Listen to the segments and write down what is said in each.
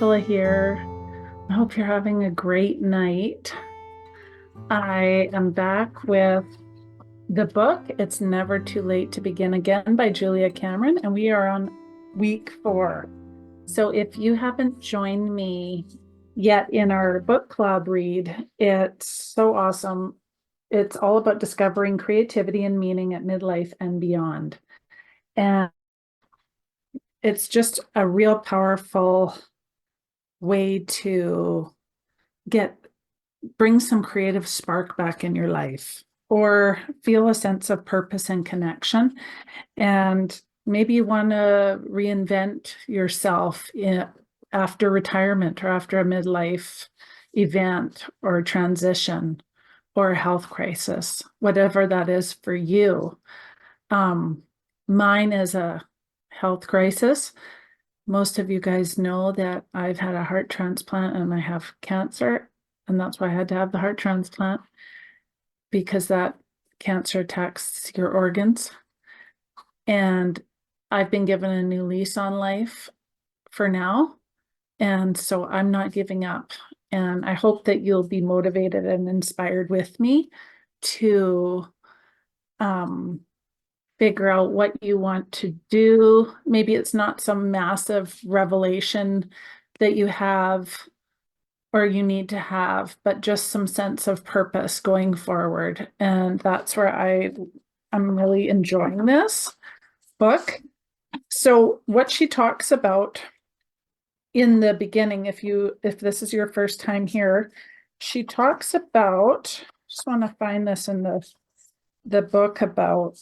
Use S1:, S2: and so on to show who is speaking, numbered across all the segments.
S1: Angela here. I hope you're having a great night. I am back with the book, It's Never Too Late to Begin Again by Julia Cameron, and we are on week 4. So if you haven't joined me yet in our book club read, it's so awesome. It's all about discovering creativity and meaning at midlife and beyond. And it's just a real powerful way to bring some creative spark back in your life or feel a sense of purpose and connection. And maybe you want to reinvent yourself after retirement or after a midlife event or transition or a health crisis, whatever that is for you. Mine is a health crisis. Most of you guys know that I've had a heart transplant and I have cancer, and that's why I had to have the heart transplant, because that cancer attacks your organs. And I've been given a new lease on life for now, and so I'm not giving up. And I hope that you'll be motivated and inspired with me to figure out what you want to do. Maybe it's not some massive revelation that you have or you need to have, but just some sense of purpose going forward. And that's where I'm really enjoying this book. So what she talks about in the beginning, if this is your first time here, she talks about, just want to find this in the book about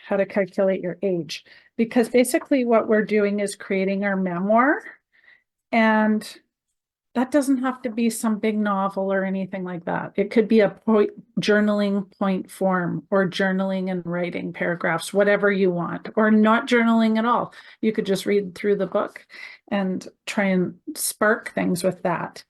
S1: how to calculate your age, because basically what we're doing is creating our memoir, and that doesn't have to be some big novel or anything like that. It could be a journaling point form, or journaling and writing paragraphs, whatever you want, or not journaling at all. You could just read through the book and try and spark things with that.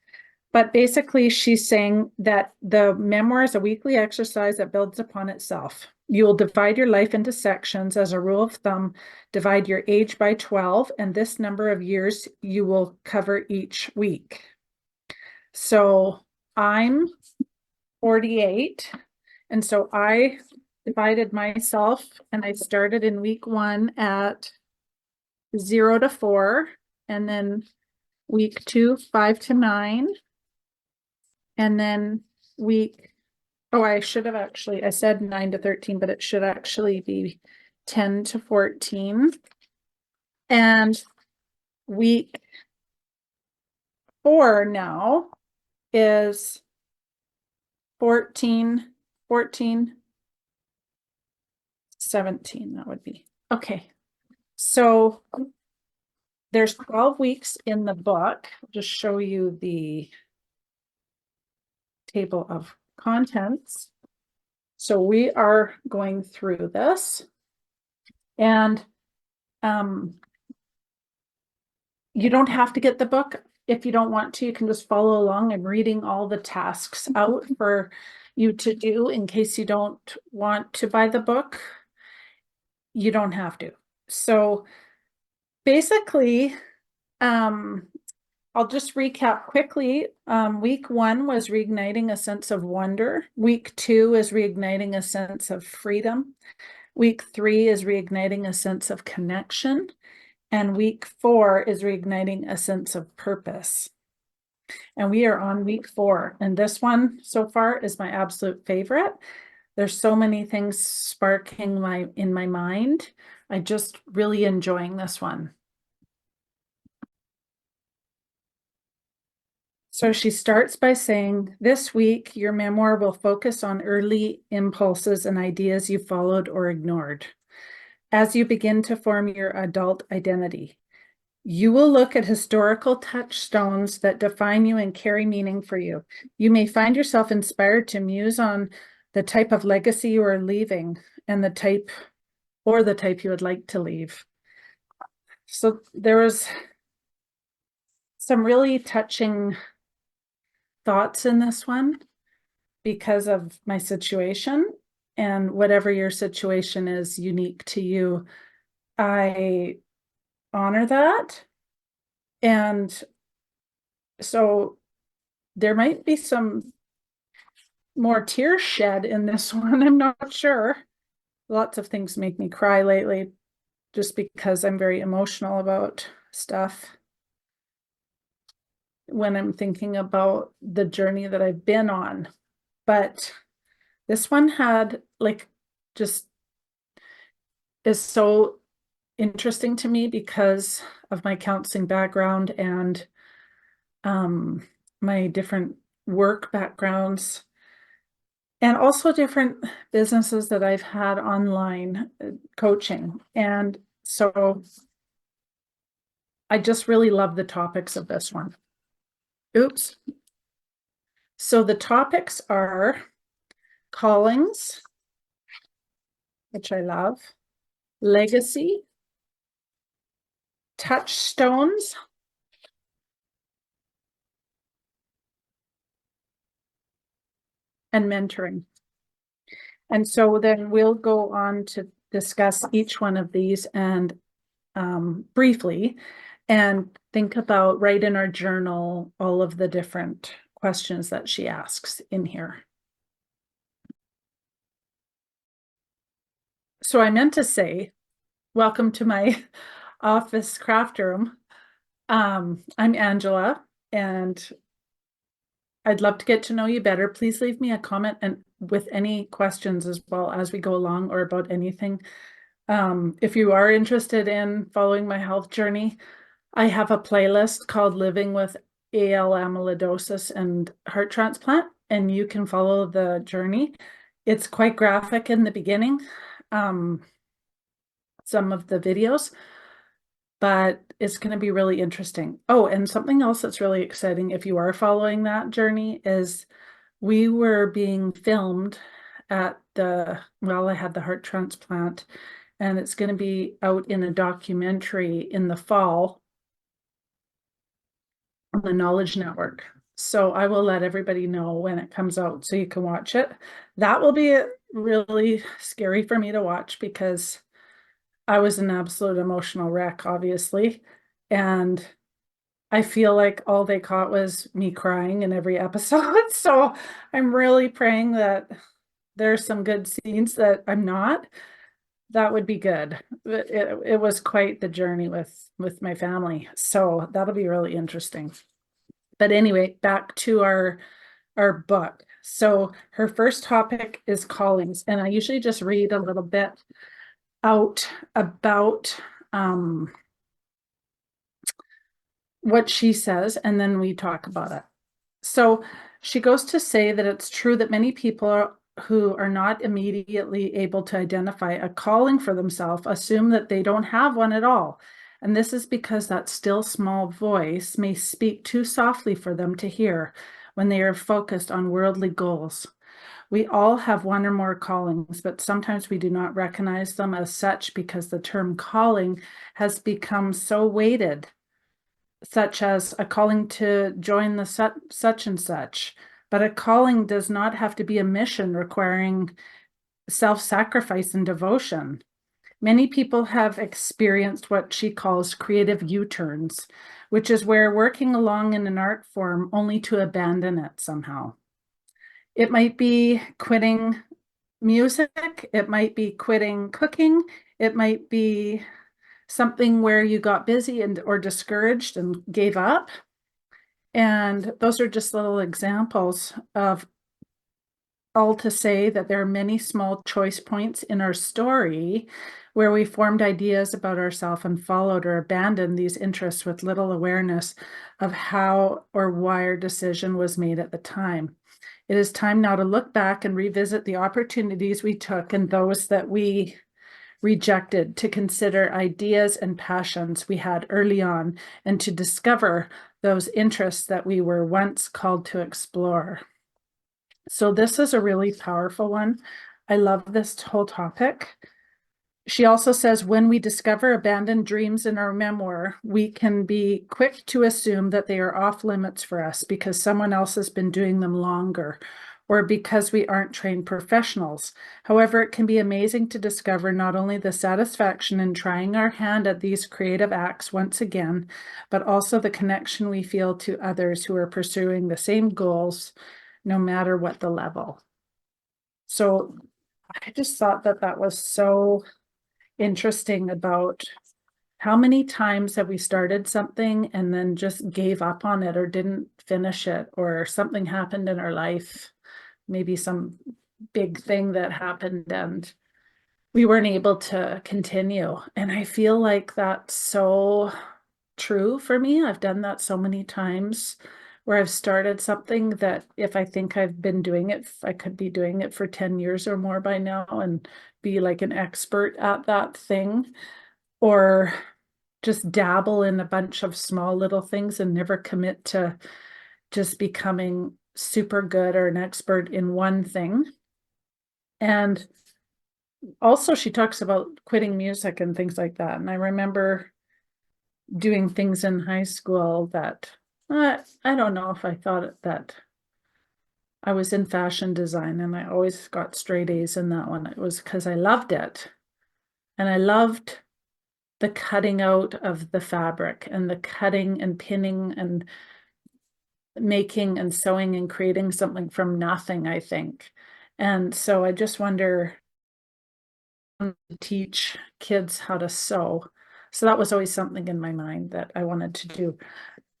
S1: But basically, she's saying that the memoir is a weekly exercise that builds upon itself. You will divide your life into sections. As a rule of thumb, divide your age by 12, and this number of years you will cover each week. So I'm 48, and so I divided myself, and I started in week 1 at 0 to 4, and then week 2, 5 to 9. And then I should have I said 9 to 13, but it should actually be 10 to 14. And week 4 now is 14, 17, that would be. Okay. So there's 12 weeks in the book. I'll just show you the table of contents. So we are going through this, and you don't have to get the book. If you don't want to, you can just follow along. I'm reading all the tasks out for you to do in case you don't want to buy the book. You don't have to. So basically, I'll just recap quickly. Week 1 was reigniting a sense of wonder. Week 2 is reigniting a sense of freedom. Week 3 is reigniting a sense of connection. And week 4 is reigniting a sense of purpose. And we are on week 4. And this one so far is my absolute favorite. There's so many things sparking in my mind. I just really enjoying this one. So she starts by saying, this week, your memoir will focus on early impulses and ideas you followed or ignored. As you begin to form your adult identity, you will look at historical touchstones that define you and carry meaning for you. You may find yourself inspired to muse on the type of legacy you are leaving and the type you would like to leave. So there was some really touching thoughts in this one because of my situation, and whatever your situation is unique to you. I honor that. And so there might be some more tears shed in this one. I'm not sure. Lots of things make me cry lately just because I'm very emotional about stuff when I'm thinking about the journey that I've been on. But this one had like just is so interesting to me because of my counseling background and my different work backgrounds and also different businesses that I've had online coaching. And so I just really love the topics of this one. Oops. So the topics are callings, which I love, legacy, touchstones, and mentoring. And so then we'll go on to discuss each one of these and briefly and think about, write in our journal all of the different questions that she asks in here. So I meant to say, welcome to my office craft room. I'm Angela, and I'd love to get to know you better. Please leave me a comment and with any questions as well as we go along or about anything. If you are interested in following my health journey, I have a playlist called Living with AL Amyloidosis and Heart Transplant, and you can follow the journey. It's quite graphic in the beginning, some of the videos, but it's going to be really interesting. Oh, and something else that's really exciting if you are following that journey is we were being filmed at I had the heart transplant, and it's going to be out in a documentary in the fall on the Knowledge Network. So I will let everybody know when it comes out so you can watch it. That will be really scary for me to watch because I was an absolute emotional wreck, obviously. And I feel like all they caught was me crying in every episode. So I'm really praying that there's some good scenes that I'm not. That would be good. It was quite the journey with my family. So that'll be really interesting. But anyway, back to our book. So her first topic is callings, and I usually just read a little bit out about what she says, and then we talk about it. So she goes to say that it's true that many people who are not immediately able to identify a calling for themselves assume that they don't have one at all. And this is because that still small voice may speak too softly for them to hear when they are focused on worldly goals. We all have one or more callings, but sometimes we do not recognize them as such because the term calling has become so weighted, such as a calling to join the such and such. But a calling does not have to be a mission requiring self-sacrifice and devotion. Many people have experienced what she calls creative U-turns, which is where working along in an art form only to abandon it somehow. It might be quitting music, it might be quitting cooking, it might be something where you got busy and or discouraged and gave up. And those are just little examples of all to say that there are many small choice points in our story where we formed ideas about ourselves and followed or abandoned these interests with little awareness of how or why our decision was made at the time. It is time now to look back and revisit the opportunities we took and those that we rejected, to consider ideas and passions we had early on, and to discover those interests that we were once called to explore. So this is a really powerful one. I love this whole topic. She also says, when we discover abandoned dreams in our memoir, we can be quick to assume that they are off limits for us because someone else has been doing them longer, or because we aren't trained professionals. However, it can be amazing to discover not only the satisfaction in trying our hand at these creative acts once again, but also the connection we feel to others who are pursuing the same goals, no matter what the level. So I just thought that that was so interesting about how many times have we started something and then just gave up on it or didn't finish it, or something happened in our life, maybe some big thing that happened and we weren't able to continue. And I feel like that's so true for me. I've done that so many times where I've started something that if I think I've been doing it, I could be doing it for 10 years or more by now and be like an expert at that thing, or just dabble in a bunch of small little things and never commit to just becoming super good or an expert in one thing. And also she talks about quitting music and things like that. And I remember doing things in high school that I don't know if I thought that I was in fashion design, and I always got straight A's in that one. It was because I loved it. And I loved the cutting out of the fabric and the cutting and pinning and making and sewing and creating something from nothing, I think. And so I just wonder to teach kids how to sew. So that was always something in my mind that I wanted to do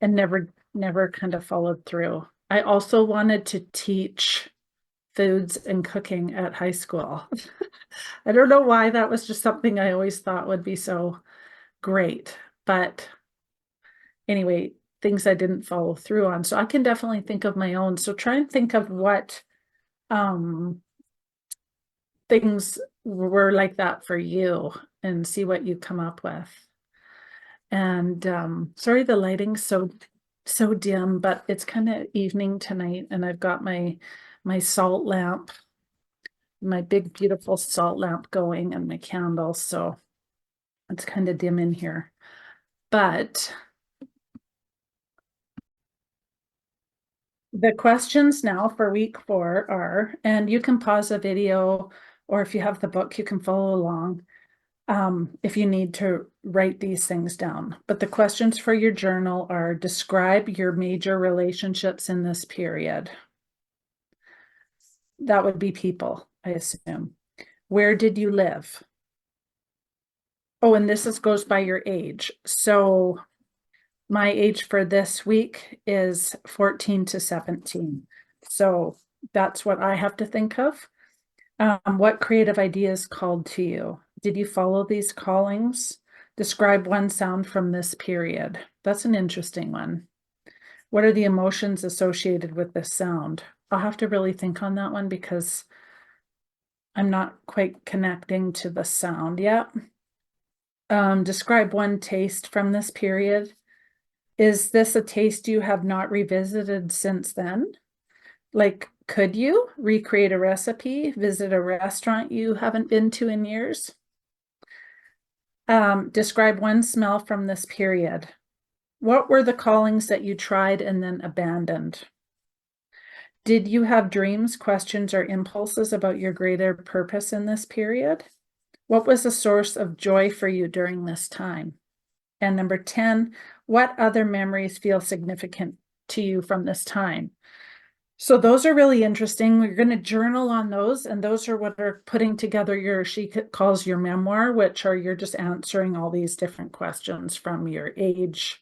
S1: and never kind of followed through. I also wanted to teach foods and cooking at high school. I don't know why, that was just something I always thought would be so great. But anyway, things I didn't follow through on. So I can definitely think of my own. So try and think of what things were like that for you and see what you come up with. And sorry the lighting's so dim, but it's kind of evening tonight, and I've got my salt lamp, my big beautiful salt lamp going, and my candles, so it's kind of dim in here. But the questions now for week 4 are, and you can pause the video, or if you have the book, you can follow along if you need to write these things down. But the questions for your journal are: describe your major relationships in this period. That would be people, I assume. Where did you live? Oh, and goes by your age. So my age for this week is 14 to 17. So that's what I have to think of. What creative ideas called to you? Did you follow these callings? Describe one sound from this period. That's an interesting one. What are the emotions associated with this sound? I'll have to really think on that one because I'm not quite connecting to the sound yet. Describe one taste from this period. Is this a taste you have not revisited since then? Like, could you recreate a recipe, visit a restaurant you haven't been to in years? Describe one smell from this period. What were the callings that you tried and then abandoned? Did you have dreams, questions, or impulses about your greater purpose in this period? What was a source of joy for you during this time? And number 10, what other memories feel significant to you from this time? So those are really interesting. We're going to journal on those, and those are what are putting together your, she calls your memoir, which are you're just answering all these different questions from your age,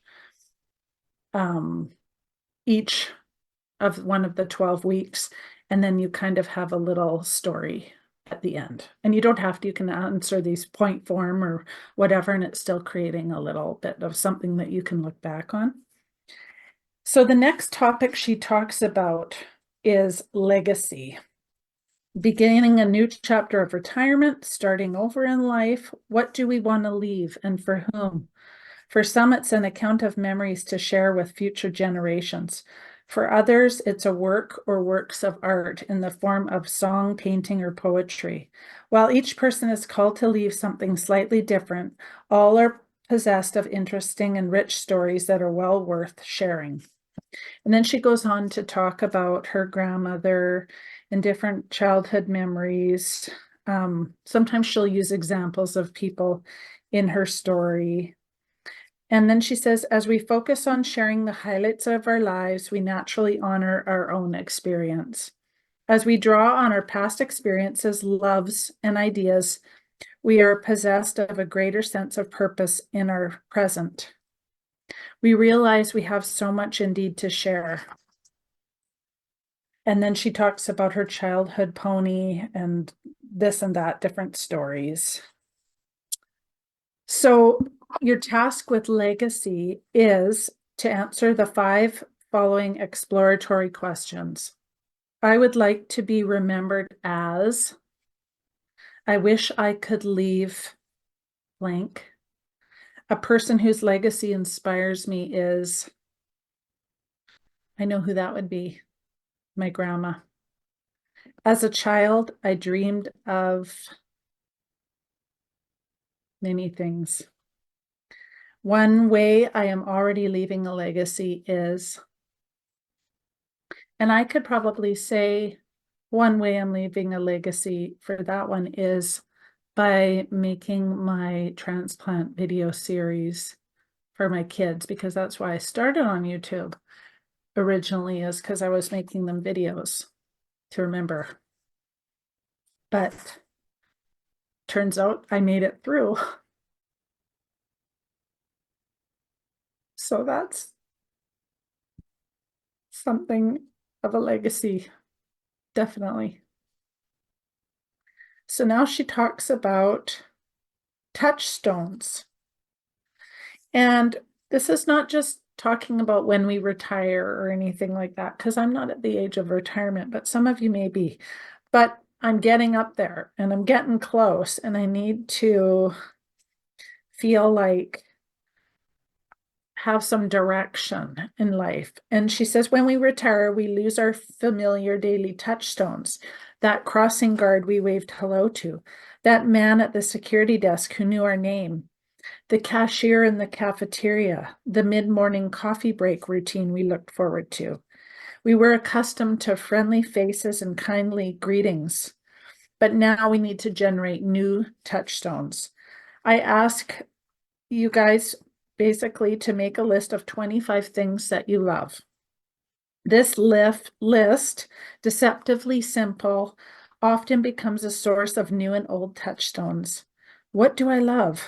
S1: each of one of the 12 weeks, and then you kind of have a little story at the end. And you don't have to, you can answer these point form or whatever, and it's still creating a little bit of something that you can look back on. So the next topic she talks about is legacy. Beginning a new chapter of retirement, starting over in life. What do we want to leave and for whom? For some, it's an account of memories to share with future generations. For others, it's a work or works of art in the form of song, painting, or poetry. While each person is called to leave something slightly different, all are possessed of interesting and rich stories that are well worth sharing. And then she goes on to talk about her grandmother and different childhood memories. Sometimes she'll use examples of people in her story. And then she says, as we focus on sharing the highlights of our lives, we naturally honor our own experience. As we draw on our past experiences, loves, and ideas, we are possessed of a greater sense of purpose in our present. We realize we have so much indeed to share. And then she talks about her childhood pony and this and that, different stories. So your task with legacy is to answer the 5 following exploratory questions. I would like to be remembered as, I wish I could leave blank. A person whose legacy inspires me is, I know who that would be, my grandma. As a child, I dreamed of many things. One way I am already leaving a legacy is, and I could probably say one way I'm leaving a legacy for that one is by making my transplant video series for my kids, because that's why I started on YouTube originally, is because I was making them videos to remember. But turns out I made it through. So that's something of a legacy, definitely. So now she talks about touchstones. And this is not just talking about when we retire or anything like that, because I'm not at the age of retirement, but some of you may be. But I'm getting up there and I'm getting close, and I need to feel like have some direction in life. And she says, when we retire, we lose our familiar daily touchstones. That crossing guard we waved hello to, that man at the security desk who knew our name, the cashier in the cafeteria, the mid-morning coffee break routine we looked forward to. We were accustomed to friendly faces and kindly greetings, but now we need to generate new touchstones. I ask you guys basically to make a list of 25 things that you love. This list, deceptively simple, often becomes a source of new and old touchstones. What do I love?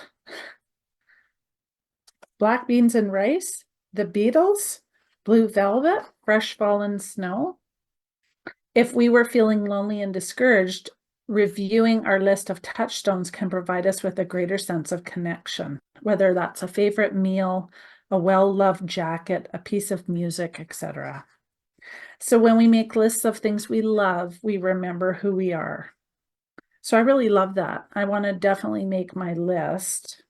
S1: Black beans and rice, the Beatles, Blue Velvet, fresh fallen snow. If we were feeling lonely and discouraged, reviewing our list of touchstones can provide us with a greater sense of connection, whether that's a favorite meal, a well-loved jacket, a piece of music, etc. So when we make lists of things we love, we remember who we are. So I really love that. I want to definitely make my list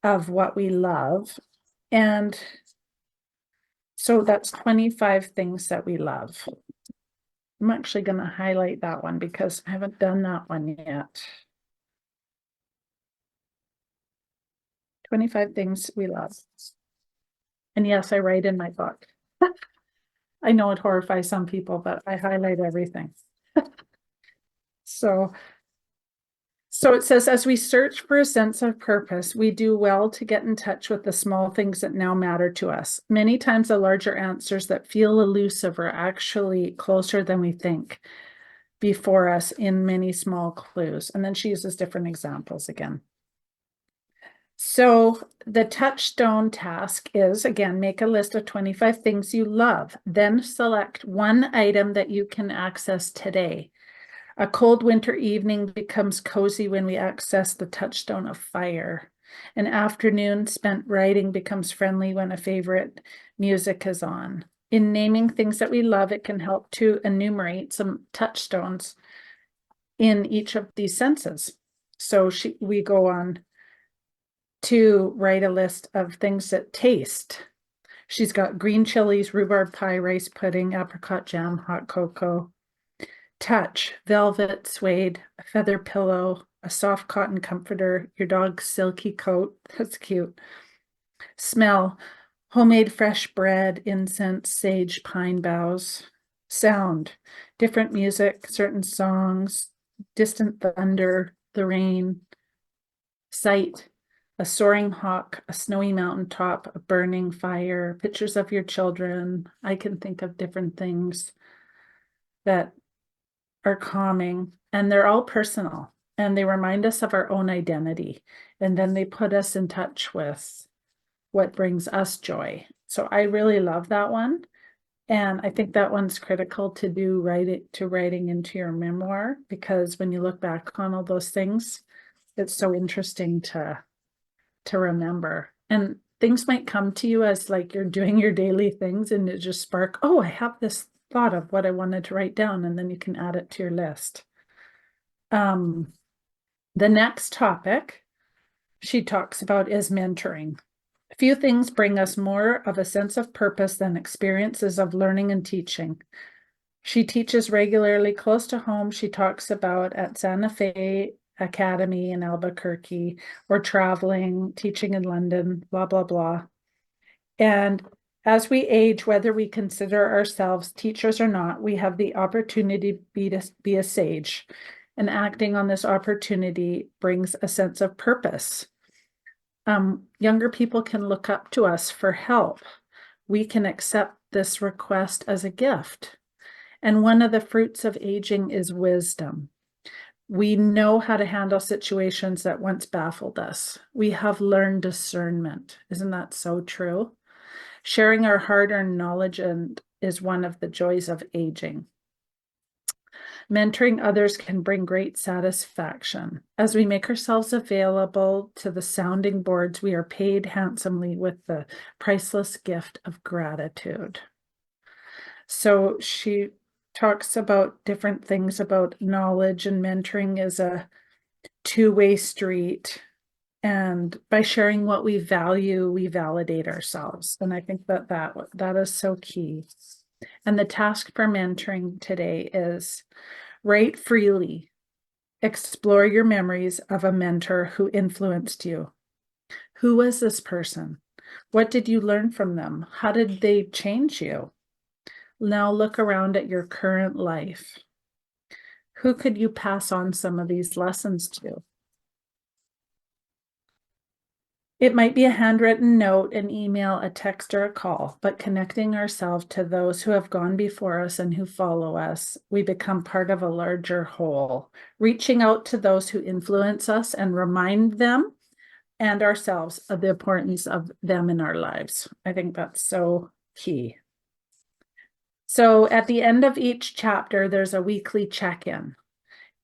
S1: of what we love. And so that's 25 things that we love. I'm actually going to highlight that one because I haven't done that one yet. 25 things we love. And yes, I write in my book. I know it horrifies some people, but I highlight everything. So it says, as we search for a sense of purpose, we do well to get in touch with the small things that now matter to us. Many times the larger answers that feel elusive are actually closer than we think before us in many small clues. And then she uses different examples again. So the touchstone task is, again, make a list of 25 things you love. Then select one item that you can access today. A cold winter evening becomes cozy when we access the touchstone of fire. An afternoon spent writing becomes friendly when a favorite music is on. In naming things that we love, it can help to enumerate some touchstones in each of these senses. So we go on to write a list of things that taste. She's got green chilies, rhubarb pie, rice pudding, apricot jam, hot cocoa. Touch, velvet, suede, a feather pillow, a soft cotton comforter, your dog's silky coat. That's cute. Smell, Homemade fresh bread, incense, sage, pine boughs. Sound, different music, certain songs, distant thunder, the rain. Sight, a soaring hawk, a snowy mountaintop, a burning fire, pictures of your children. I can think of different things that are calming, and they're all personal, and they remind us of our own identity. And then they put us in touch with what brings us joy. So I really love that one. And I think that one's critical to do writing into your memoir, because when you look back on all those things, it's so interesting to remember. And things might come to you as like you're doing your daily things and it just spark, oh, I have this thought of what I wanted to write down, and then you can add it to your list. The next topic she talks about is mentoring. Few things bring us more of a sense of purpose than experiences of learning and teaching. She teaches regularly close to home. She talks about at Santa Fe Academy in Albuquerque, or traveling, teaching in London, blah, blah, blah. And as we age, whether we consider ourselves teachers or not, we have the opportunity to be a sage. And acting on this opportunity brings a sense of purpose. Younger people can look up to us for help. We can accept this request as a gift. And one of the fruits of aging is wisdom. We know how to handle situations that once baffled us. We have learned discernment. Isn't that so true? Sharing our hard-earned knowledge is one of the joys of aging. Mentoring others can bring great satisfaction. As we make ourselves available to the sounding boards, we are paid handsomely with the priceless gift of gratitude. So she talks about different things about knowledge, and mentoring is a two-way street. And by sharing what we value, we validate ourselves. And I think that is so key. And the task for mentoring today is write freely. Explore your memories of a mentor who influenced you. Who was this person? What did you learn from them? How did they change you? Now look around at your current life. Who could you pass on some of these lessons to? It might be a handwritten note, an email, a text, or a call, but connecting ourselves to those who have gone before us and who follow us, we become part of a larger whole. Reaching out to those who influence us and remind them and ourselves of the importance of them in our lives. I think that's so key. So at the end of each chapter, there's a weekly check-in.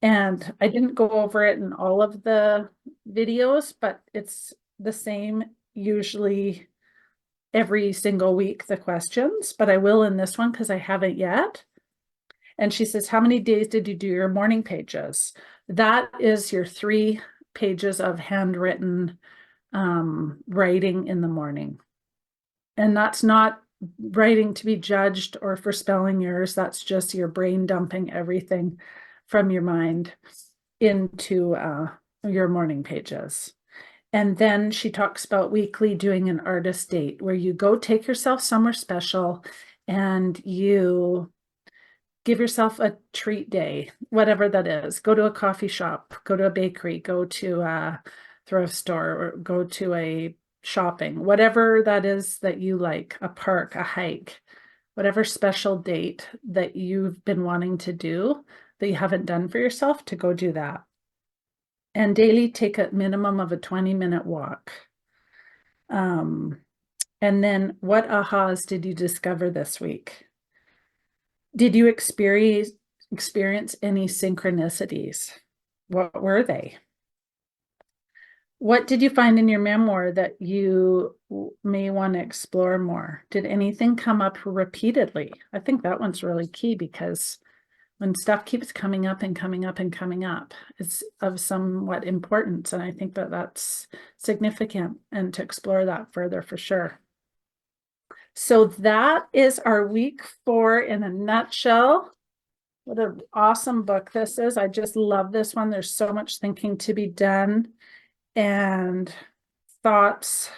S1: And I didn't go over it in all of the videos, but it's the same usually every single week, the questions, but I will in this one because I haven't yet. And she says, how many days did you do your morning pages? That is your 3 pages of handwritten writing in the morning. And that's not writing to be judged or for spelling errors. That's just your brain dumping everything from your mind into your morning pages. And then she talks about weekly doing an artist date, where you go take yourself somewhere special and you give yourself a treat day, whatever that is. Go to a coffee shop, go to a bakery, go to a thrift store, or go to a shopping, whatever that is that you like, a park, a hike, whatever special date that you've been wanting to do that you haven't done for yourself, to go do that. And daily take a minimum of a 20-minute walk. And then what ahas did you discover this week? Did you experience any synchronicities? What were they? What did you find in your memoir that you may want to explore more? Did anything come up repeatedly? I think that one's really key, because when stuff keeps coming up and coming up and coming up, it's of somewhat importance. And I think that that's significant, and to explore that further for sure. So that is our week 4 in a nutshell. What an awesome book this is. I just love this one. There's so much thinking to be done and thoughts.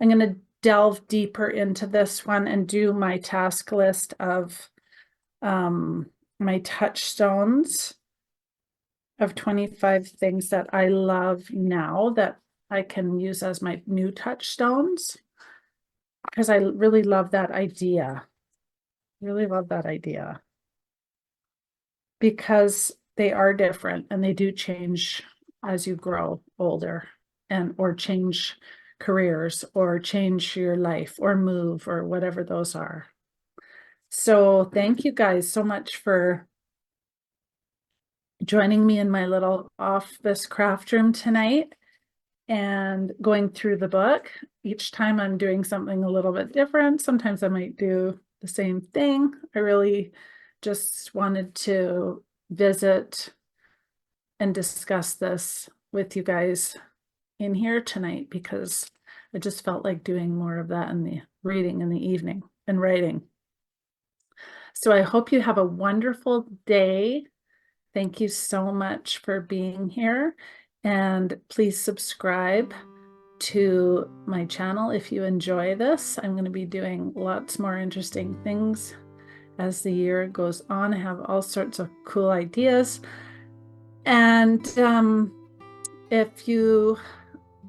S1: I'm going to delve deeper into this one and do my task list of my touchstones of 25 things that I love now that I can use as my new touchstones, because I really love that idea. Really love that idea because they are different and they do change as you grow older and or change careers or change your life or move or whatever those are. So thank you guys so much for joining me in my little office craft room tonight and going through the book. Each time I'm doing something a little bit different. Sometimes I might do the same thing. I really just wanted to visit and discuss this with you guys in here tonight because I just felt like doing more of that in the reading in the evening and writing. So I hope you have a wonderful day. Thank you so much for being here, and please subscribe to my channel if you enjoy this. I'm going to be doing lots more interesting things as the year goes on. I have all sorts of cool ideas. And if you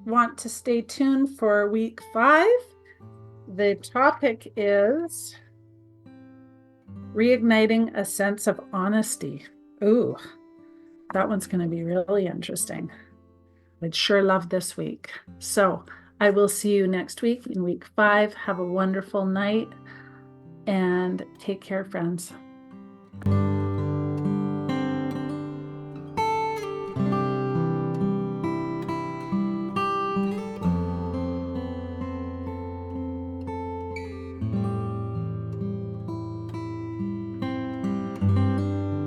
S1: want to stay tuned for week 5, the topic is reigniting a sense of honesty. Ooh, that one's going to be really interesting. I'd sure love this week. So I will see you next week in week 5. Have a wonderful night and take care, friends.